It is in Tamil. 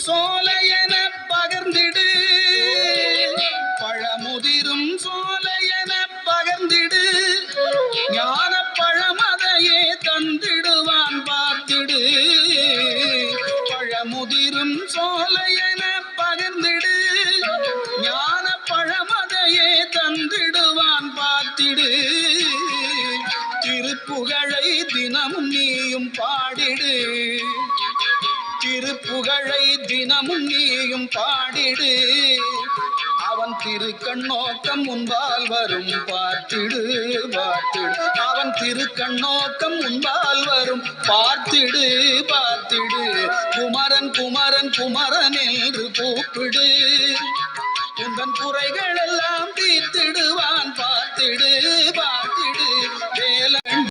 சோலையென பகர்ந்திடு, பழமுதிரும் சோலையென பகர்ந்திடு, ஞான பழமதையே தந்திடுவான் பார்த்திடு. பழமுதிரும் சோலையென பகர்ந்திடு, ஞான பழமதையே தந்திடுவான் பார்த்திடு. திருப்புகழை தினமும் நீயும் பாடிடு, திருப்புகழை தினமும் நீயும் பாடிடு. அவன் திருக்கண்ணோக்கம் முன்பால் வரும் பார்த்திடு பார்த்திடு. அவன் திருக்கண்ணோக்கம் முன்பால் வரும் பார்த்திடு பார்த்திடு. குமரன் குமரன் குமரன் என்று கூப்பிடு, உந்தன் குறைகள் எல்லாம் தீர்த்திடுவான் பார்த்திடு.